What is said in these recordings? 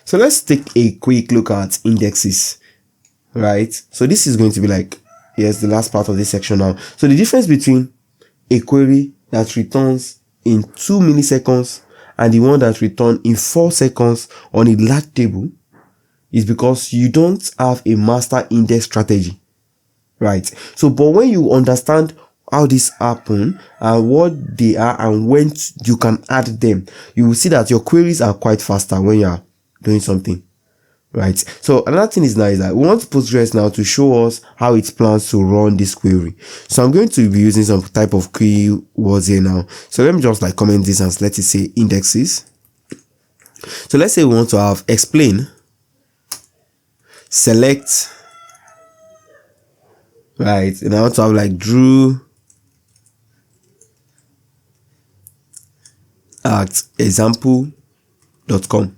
So let's take a quick look at indexes, right? So this is going to be like, yes, the last part of this section now. So the difference between a query that returns in 2 milliseconds and the one that returns in 4 seconds on a large table is because you don't have a master index strategy, right? So, but when you understand how this happen and what they are and when you can add them, you will see that your queries are quite faster when you are doing something, right? So another thing is now is that we want Postgres now to show us how it plans to run this query. So I'm going to be using some type of keywords here now. So let me just like comment this and let it say indexes. So let's say we want to have explain, select, right? And I want to have like Drew at example.com.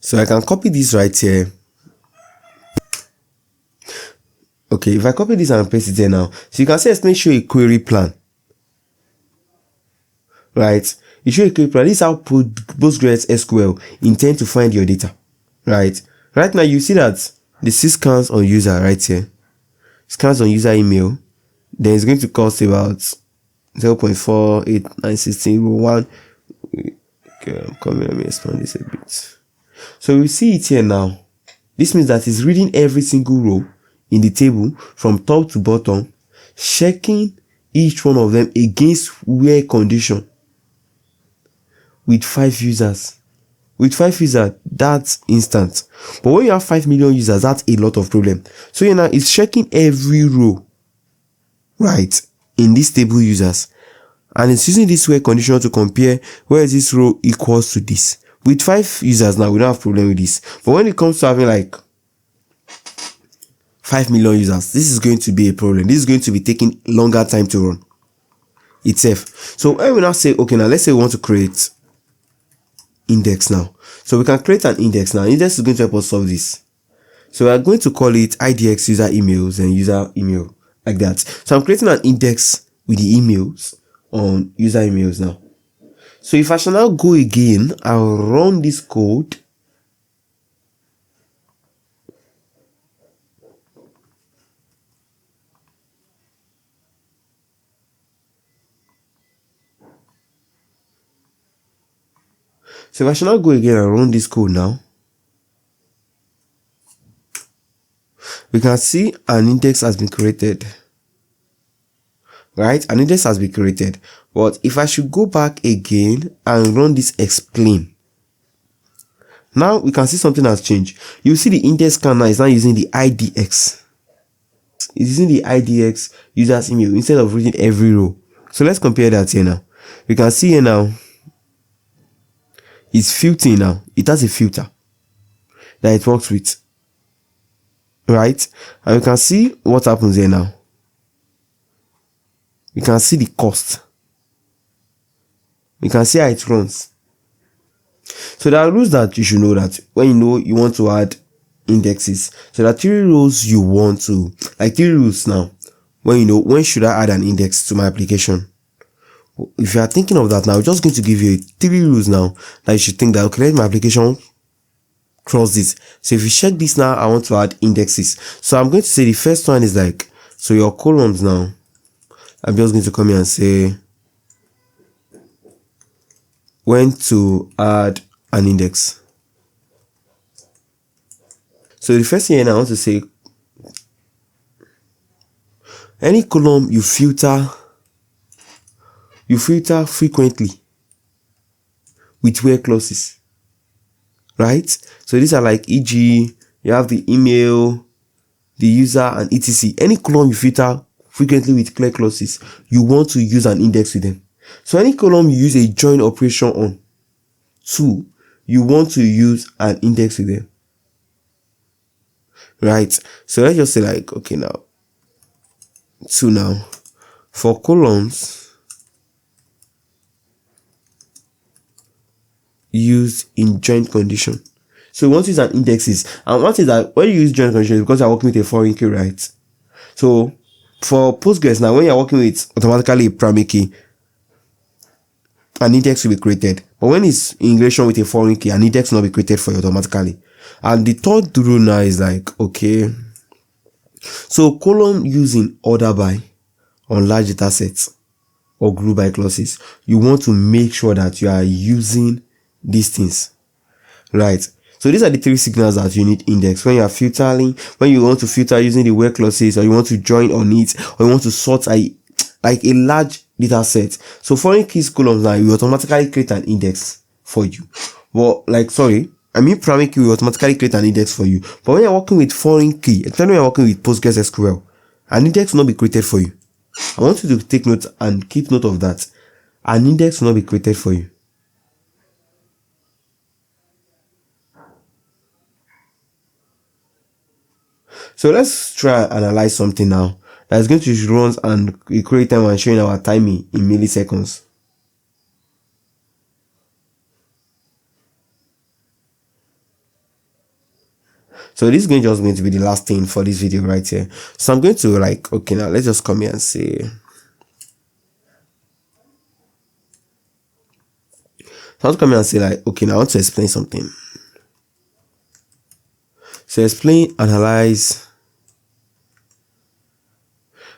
So I can copy this right here. Okay, if I copy this and paste it here now, so you can see explain show a query plan, right? You show a query plan. This is how PostgreSQL intend to find your data, right? Right now you see that the scans on user right here, scans on user email, then it's going to cost about 0.4891601. Okay, let me expand this a bit. So we see it here now. This means that it's reading every single row in the table from top to bottom, checking each one of them against where condition with 5 users. With 5 users, that's instant. But when you have 5 million users, that's a lot of problem. So you know, it's checking every row, right, in this table users. And it's using this where condition to compare where is this row equals to this. With 5 users now, we don't have problem with this. But when it comes to having like 5 million users, this is going to be a problem. This is going to be taking longer time to run itself. So when we now say, okay, now let's say we want to create index now. So we can create an index now. Index is going to help us solve this. So we are going to call it IDX user emails and user email like that. So I'm creating an index with the emails on user emails now. So if I shall now go again, I'll run this code. So if I shall now go again and run this code now, we can see an index has been created, right? An index has been created. But if I should go back again and run this explain, now we can see something has changed. You see the index scan now is now using the IDX. It's using the IDX user's email instead of reading every row. So let's compare that here now. We can see here now, it's filtering now. It has a filter that it works with, right? And we can see what happens here now. We can see the cost. We can see how it runs. So there are rules that you should know that when you know you want to add indexes. So there are 3 rules you want to, like 3 rules now. When you know, when should I add an index to my application? If you are thinking of that now, I'm just going to give you 3 rules now that you should think that, okay, let my application cross this. So if you check this now, I want to add indexes. So I'm going to say the first one is like, so your columns now, I'm just going to come here and say when to add an index. So the first thing I want to say, any column you filter frequently with where clauses, right? So these are like e.g. you have the email, the user, and etc. Any column you filter frequently with clear clauses, you want to use an index with them. So any column you use a join operation on, 2, you want to use an index with them, right? So let's just say like, okay, now 2 now for columns used in joint condition. So we want to use an indexes, and one thing is that when you use joint condition, because you're working with a foreign key, right? So for Postgres now, when you're working with automatically a primary key, an index will be created. But when it's in relation with a foreign key, an index will not be created for you automatically. And the third rule now is like, okay, so column using order by on large data sets or group by clauses, you want to make sure that you are using these things, right? So these are the three signals that you need index when you are filtering, when you want to filter using the where clauses, or you want to join on it, or you want to sort like a large data set. So foreign keys columns now will automatically create an index for you. Well, like, sorry, I mean primary key will automatically create an index for you. But when you're working with foreign key, especially when you're working with PostgreSQL, an index will not be created for you. I want you to take note and keep note of that. An index will not be created for you. So let's try and analyze something now that's going to run and create time and showing our timing in milliseconds. So this is just going to be the last thing for this video right here. So I'm going to like, okay, now let's just come here and say, so I'll come here and say like, okay, now I want to explain something. So explain, analyze,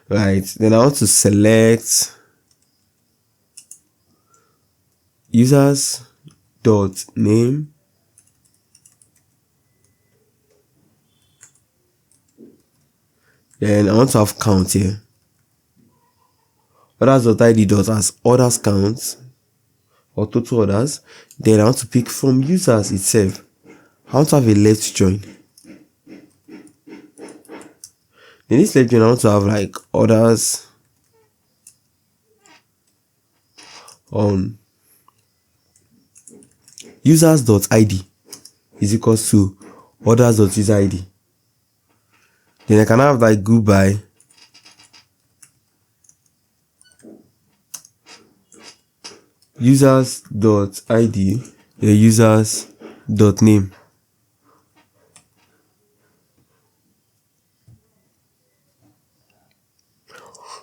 right? Then I want to select users dot name then I want to have count here. Others.id dot as orders count or total orders. Then I want to pick from users itself. I want to have a left join. Then this left join I want to have like orders on users.id is equals to orders.user.id. Then I can have like group by users.id users.name.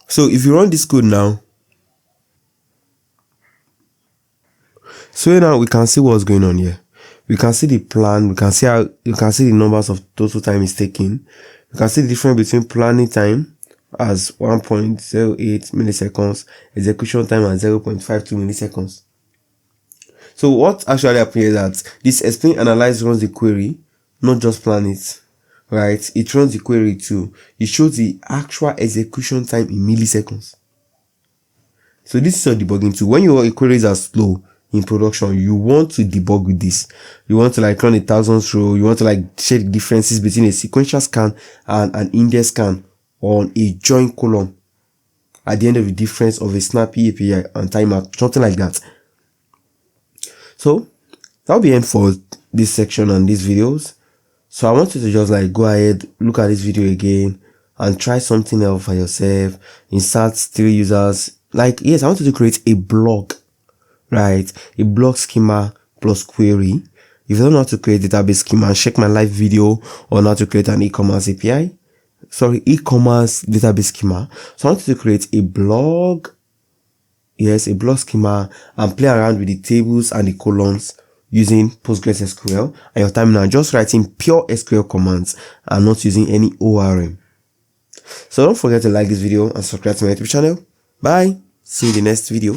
So if you run this code now, so now we can see what's going on here. We can see the plan, we can see how you can see the numbers of total time is taken. You can see the difference between planning time as 1.08 milliseconds, execution time as 0.52 milliseconds. So what actually happens is that this explain analyze runs the query, not just plan it, right? It runs the query too. It shows the actual execution time in milliseconds. So this is your debugging tool. When your queries are slow in production, you want to debug with this. You want to like run 1,000 row. You want to like check the differences between a sequential scan and an index scan on a join column at the end of the difference of a snappy API and timer, something like that. So that'll be end for this section and these videos. So I want you to just like go ahead, look at this video again and try something else for yourself. Insert 3 users. Like, yes, I want you to create a blog, right? A blog schema plus query. If you don't know how to create database schema, check my live video on how to create an e-commerce API. Sorry, e-commerce database schema. So I want you to create a blog. Yes, a blog schema and play around with the tables and the columns using PostgreSQL and your time now just writing pure SQL commands and not using any ORM. So don't forget to like this video and subscribe to my YouTube channel. Bye. See you in the next video.